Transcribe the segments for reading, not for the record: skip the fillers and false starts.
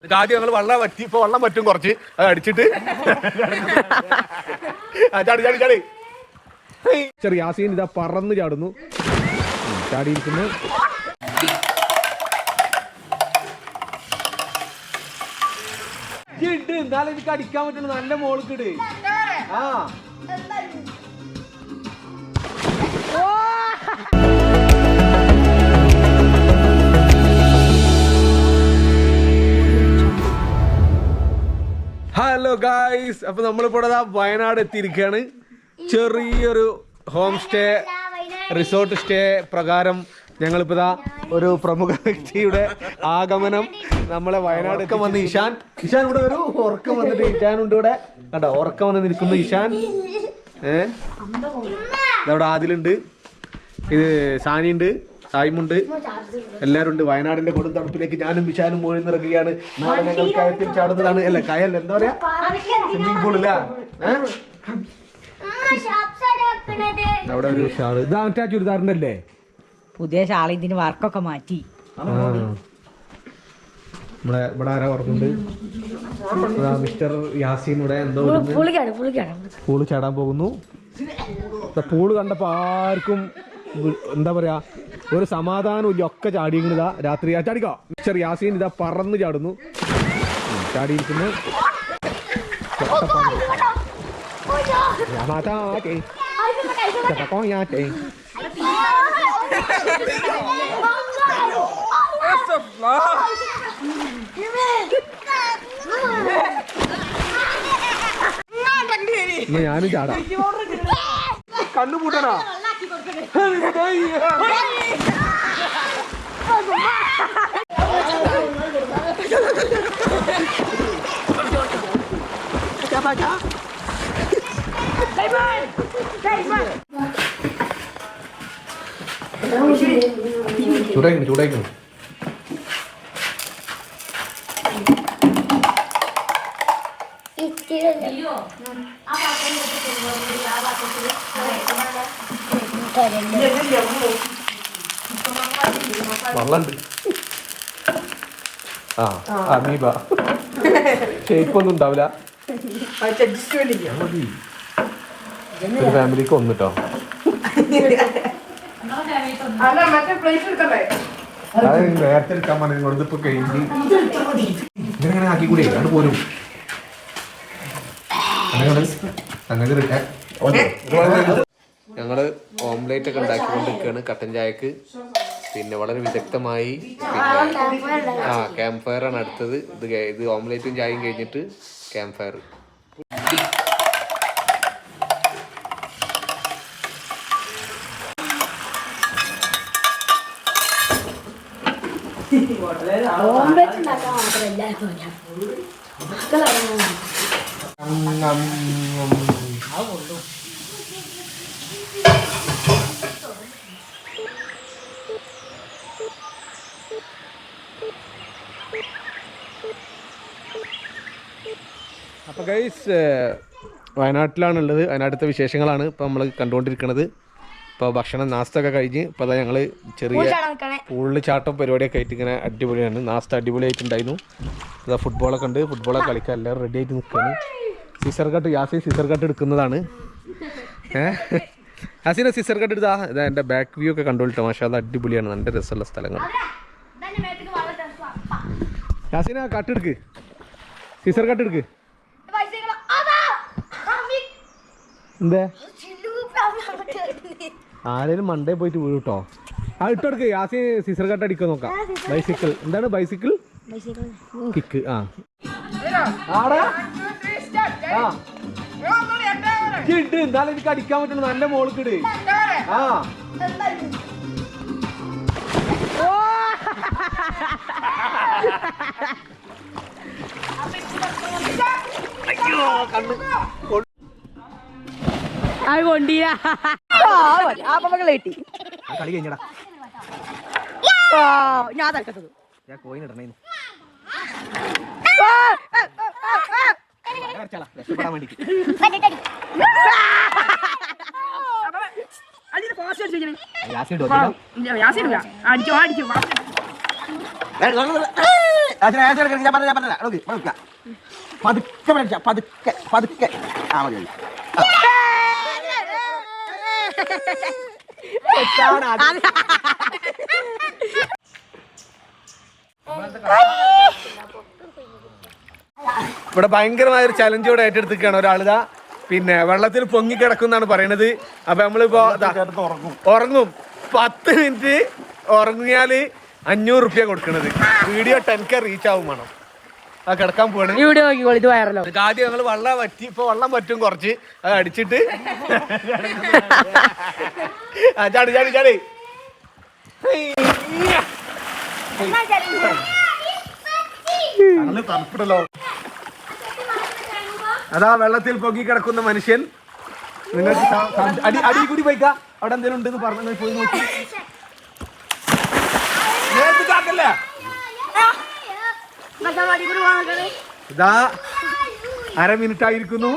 ആദ്യം ഞങ്ങൾ വെള്ളം പറ്റി ഇപ്പൊ വെള്ളം പറ്റും കുറച്ച് അത് അടിച്ചിട്ട് ചാടി ചാടി ചാടി ചെറിയ യാസീൻ ഇതാ പറന്ന് ചാടുന്നു ചാടിയിരിക്കുന്നു. എന്നാലും എനിക്ക് അടിക്കാൻ പറ്റുള്ളൂ നല്ല മോൾക്കിട്. ആ ഹലോ ഗായ്സ്, അപ്പൊ നമ്മളിപ്പോ വയനാട് എത്തിയിരിക്കുകയാണ്. ചെറിയൊരു ഹോം സ്റ്റേ റിസോർട്ട് സ്റ്റേ പ്രകാരം ഞങ്ങളിപ്പോ ഒരു പ്രമുഖ വ്യക്തിയുടെ ആഗമനം നമ്മളെ വയനാട് ഒക്കെ വന്ന് ഇഷാൻ ഇവിടെ ഒരു ഉറക്കം വന്നിട്ട് ഇഷാനുണ്ട് ഇവിടെ കണ്ടോ, ഉറക്കം വന്ന് നിൽക്കുന്നു ഇഷാൻ. ഇതവിടെ ആദിലുണ്ട്, ഇത് സാനിയുണ്ട്, സായിമുണ്ട്, എല്ലാവരും ഉണ്ട്. വയനാടിന്റെ കൊടും തണുപ്പിലേക്ക് ഞാനും വിശാലും പോയി നിറങ്ങുകയാണ്. നാളെ ഞങ്ങൾ കയത്തിൽ ചാടുന്നതാണ്. അല്ല കയൽ എന്താ പറയാ, സ്വിമ്മിംഗ് പൂളില്ല. അവിടെ ഒരു ഷാള്, ഇതാ മറ്റേ ചുരിദാറിന്റെ അല്ലേ പുതിയ ഷാള്, ഇതിന് വർക്കൊക്കെ മാറ്റി. ഇവിടെ ഇവിടെ ആരാ ഓർക്കുന്നുണ്ട്, മിസ്റ്റർ യാസീൻ ഇവിടെ എന്തോ പൂള് ചാടാൻ പോകുന്നു. പൂള് കണ്ടപ്പോ ആർക്കും എന്താ പറയാ ഒരു സമാധാനം ഇല്ല, ഒക്കെ ചാടിയിതാ രാത്രി ചാടിക്കോ. മിസ്റ്റർ യാസീൻ ഇതാ പറന്ന് ചാടുന്നു, ചാടിയിരിക്കുന്നു. ഞാനും ചാടാം. കണ്ണു പൂട്ടണോ? ചൂടായിക്കണം. വെള്ളണ്ട്. അമീബ ഷേപ്പൊന്നും ഉണ്ടാവില്ല. ഒരു ഫാമിലിക്ക് ഒന്നിട്ടോ. അത് നേരത്തെ എടുക്കാൻ പറഞ്ഞു, ഇപ്പൊ കഴിഞ്ഞ് ഇങ്ങനെ ആക്കി കൂടി അത് പോരും. ഞങ്ങള് ഓംലേറ്റ് ഒക്കെ ഉണ്ടാക്കിക്കൊണ്ടിരിക്കുകയാണ് കട്ടൻ ചായക്ക്. പിന്നെ വളരെ വിദഗ്ധമായി ക്യാമ്പ് ഫയർ ആണ് അടുത്തത്. ഇത് ഓംലേറ്റും ചായയും കഴിഞ്ഞിട്ട് ക്യാമ്പ് ഫയർ. അപ്പോൾ ഗൈസ്, വയനാട്ടിലാണുള്ളത്. വയനാട്ടിലത്തെ വിശേഷങ്ങളാണ് ഇപ്പോൾ നമ്മൾ കണ്ടുകൊണ്ടിരിക്കുന്നത്. ഇപ്പോൾ ഭക്ഷണം നാസ്തൊക്കെ കഴിഞ്ഞ് ഇപ്പോൾ അതാ ഞങ്ങൾ ചെറിയ പൂളിൽ ചാട്ടം പരിപാടിയൊക്കെ ആയിട്ട് ഇങ്ങനെ അടിപൊളിയാണ്. നാസ്ത അടിപൊളിയായിട്ടുണ്ടായിരുന്നു. അതാ ഫുട്ബോളൊക്കെ ഉണ്ട്, ഫുട്ബോളൊക്കെ കളിക്കാൻ എല്ലാവരും റെഡി ആയിട്ട് നിൽക്കുകയാണ്. Scissor cut, Yaseen scissor cut എടുക്കുന്നതാണ്. യാസീനെ സിസർ കട്ട് എടുത്താ ഇതാ എൻ്റെ ബാക്ക് വ്യൂ ഒക്കെ കണ്ടുകൊണ്ടിട്ട്. മാഷാ അത് അടിപൊളിയാണ്, നല്ല രസമുള്ള സ്ഥലങ്ങൾ. യാസീന കട്ടെടുക്ക്, സിസർ കട്ട് എടുക്ക്. എന്തേ ആരേലും മണ്ടേ പോയിട്ട് വീഴും കേട്ടോ. ആ ഇട്ടെടുക്ക്. യാസീൻ സിസർ കട്ട് അടിക്കാൻ നോക്കാം. ബൈസിക്കിൾ എന്താണ്, ബൈസിക്കിൾ കിക്ക്. എന്നാലും എനിക്ക് അടിക്കാൻ പറ്റുള്ളൂ, നല്ല മോൾക്കിട്. കളി കഴിഞ്ഞടാ, ഞാൻ തൽക്കത്തത് ഞാൻ കോയിൻ ഇടണേന്ന് രക്ഷപ്പെടാൻ വേണ്ടി. പതുക്കെ മേടിച്ച പതുക്കെ പതുക്കെ ആ മതി ഇവിടെ ഭയങ്കരമായ ഒരു ചലഞ്ചോടെ ഏറ്റെടുത്തിരിക്കുകയാണ് ഒരാളിതാ. പിന്നെ വെള്ളത്തിൽ പൊങ്ങിക്കിടക്കുന്നാണ് പറയണത്. അപ്പൊ നമ്മളിപ്പോ ഉറങ്ങും 10 മിനിറ്റ് ഉറങ്ങിയാല് 500 റുപ്യ കൊടുക്കണത്. വീഡിയോ 10K റീച്ച് ആവും വേണം. ആ കിടക്കാൻ പോവാണ്. വീഡിയോ നോക്കിക്കോളൂ, ഇത് വൈറലോ. ആദ്യം ഞങ്ങൾ വെള്ളം വറ്റി, ഇപ്പൊ വെള്ളം പറ്റും കുറച്ച്. അത് അടിച്ചിട്ട് ചാടി ചാടി ചാടി. തണുപ്പിടല്ലോ. അതാ വെള്ളത്തിൽ പൊങ്ങി കിടക്കുന്ന മനുഷ്യൻ. നിങ്ങൾക്ക് അടി കൂടി പോയിക്കാ. അവിടെ എന്തെങ്കിലും ഉണ്ടെന്ന് പറഞ്ഞു പോയി നോക്കി. ഇതാ 1/2 മിനിറ്റ് ആയിരിക്കുന്നു.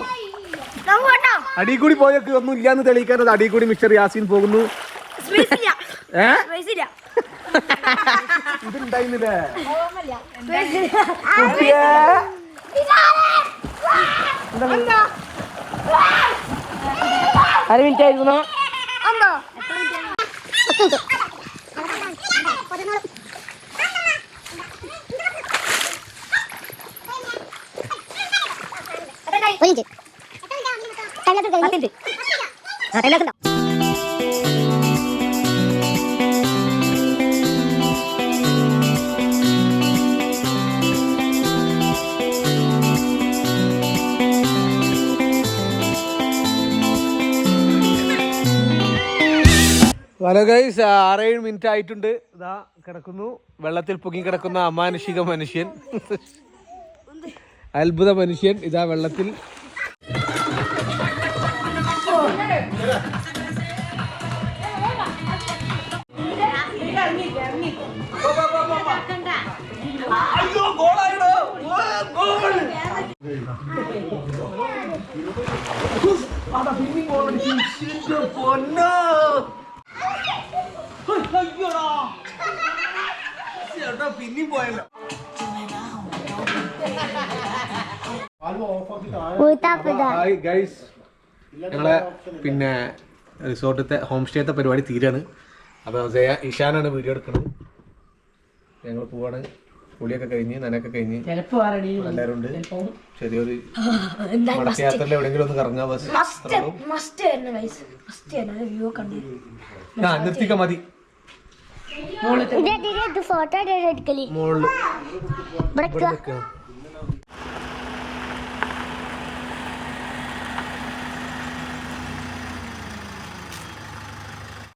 അടി കൂടി പോയൊക്കെ ഒന്നും ഇല്ലാന്ന് തെളിയിക്കാൻ അടി കൂടി മിസ്റ്റർ യാസീൻ പോകുന്നു. ഇതുണ്ടായിരുന്നില്ലേ കുട്ടിയെ? അര മിനിറ്റ് ആയിരുന്നു. ഹലോ ഗൈസ്, 6-7 മിനിറ്റ് ആയിട്ടുണ്ട്. ഇതാ കിടക്കുന്നു വെള്ളത്തിൽ പൊങ്ങി കിടക്കുന്ന അമാനുഷിക മനുഷ്യൻ, അത്ഭുത മനുഷ്യൻ. ഇതാ വെള്ളത്തിൽ. പിന്നെയും പോയല്ലോ. ഗൈസ്, ഞങ്ങളെ പിന്നെ റിസോർട്ടത്തെ ഹോം സ്റ്റേത്തെ പരിപാടി തീരാണ്. അപ്പൊ ഇഷാനാണ് വീഡിയോ എടുക്കുന്നത്. ഞങ്ങൾ പോവാണ്. കുളിയൊക്കെ കഴിഞ്ഞ് നനയൊക്കെ കഴിഞ്ഞ് എല്ലാവരും ഉണ്ട്. ചെറിയൊരു മടക്കയാത്രയിൽ എവിടെയെങ്കിലും ഒന്ന് കറങ്ങാൻ ബസ് നിർത്തിക്ക മതി. ഫോട്ടോ എടുക്കല് മോളില്